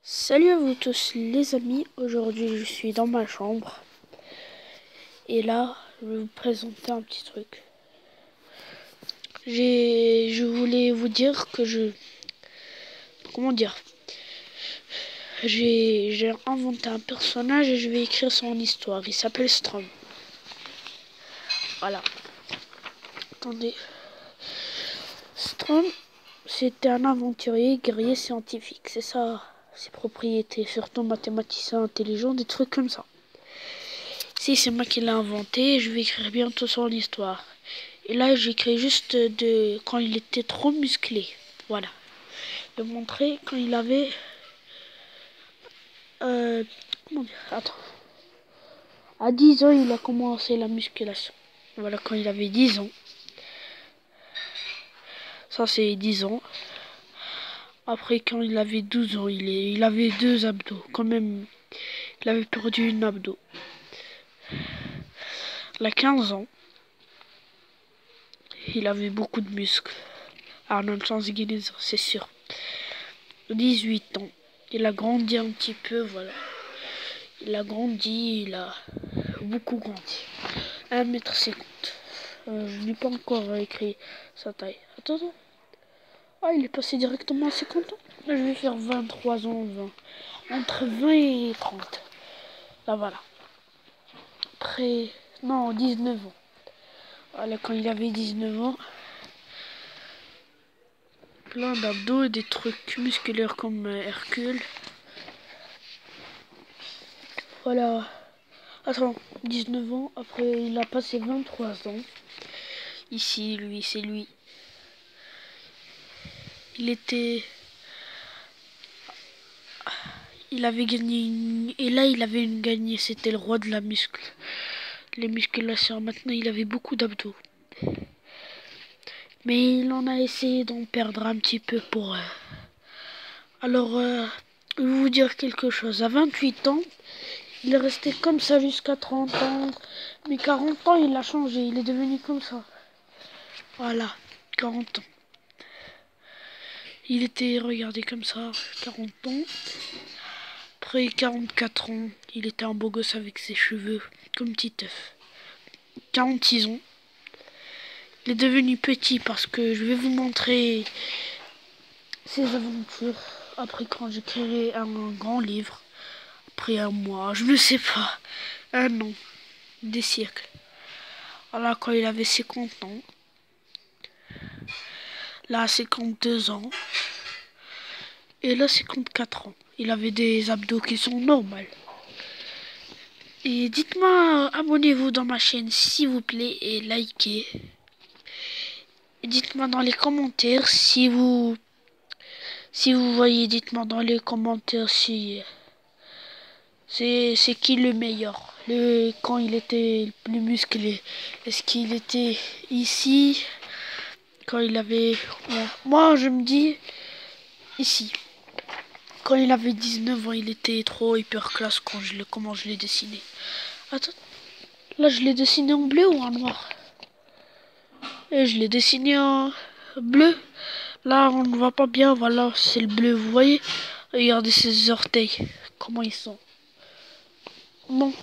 Salut à vous tous les amis, aujourd'hui je suis dans ma chambre et là je vais vous présenter un petit truc. Je voulais vous dire que j'ai inventé un personnage et je vais écrire son histoire. Il s'appelle Strom. Voilà. Attendez. Strom, c'était un aventurier, guerrier scientifique. C'est ça, ses propriétés, surtout mathématicien intelligent, des trucs comme ça. Si c'est moi qui l'ai inventé, je vais écrire bientôt son histoire. Et là, j'écris juste de quand il était trop musclé. Voilà. De montrer quand il avait... comment dire? Attends. À 10 ans, il a commencé la musculation. Voilà, quand il avait 10 ans. Ça, c'est 10 ans. Après, quand il avait 12 ans, il avait 2 abdos. Quand même, il avait perdu une abdo. Il a 15 ans. Il avait beaucoup de muscles. Arnold Schwarzenegger, c'est sûr. 18 ans. Il a grandi un petit peu, voilà. Il a beaucoup grandi. 1,50 m. Je n'ai pas encore écrit sa taille. Attends. Ah, il est passé directement à 50 ans. Là, je vais faire 23 ans, 20. Entre 20 et 30. Là, voilà. Après, non, 19 ans. Voilà, quand il avait 19 ans. Plein d'abdos et des trucs musculaires comme Hercule. Voilà. Attends, 19 ans. Après, il a passé 23 ans. Ici, lui, c'est lui. Il avait gagné et là, il avait une gagnée. C'était le roi de la muscle. Les musculations. Maintenant, il avait beaucoup d'abdos. Mais il en a essayé d'en perdre un petit peu pour... Alors, je vais vous dire quelque chose. À 28 ans, il est resté comme ça jusqu'à 30 ans. Mais 40 ans, il a changé. Il est devenu comme ça. Voilà, 40 ans. Il était regardé comme ça, 40 ans. Après 44 ans, il était un beau gosse avec ses cheveux comme petit œuf. 46 ans. Il est devenu petit parce que je vais vous montrer ses aventures. Après quand j'écrirai un grand livre. Après un mois, je ne sais pas. Un an. Des siècles. Voilà, quand il avait 50 ans. Là, 52 ans. Et là, 54 ans. Il avait des abdos qui sont normaux. Et dites-moi, abonnez-vous dans ma chaîne s'il vous plaît et likez. Et dites-moi dans les commentaires si vous voyez, dites-moi dans les commentaires si c'est qui le meilleur. Quand il était plus musclé. Est-ce qu'il était ici quand il avait... Ouais. Moi je me dis ici. Quand il avait 19 ans, il était trop hyper classe comment je l'ai dessiné. Attends, là je l'ai dessiné en bleu ou en noir? Et je l'ai dessiné en bleu. Là on ne voit pas bien, voilà, c'est le bleu, vous voyez? Regardez ses orteils, comment ils sont. Bon,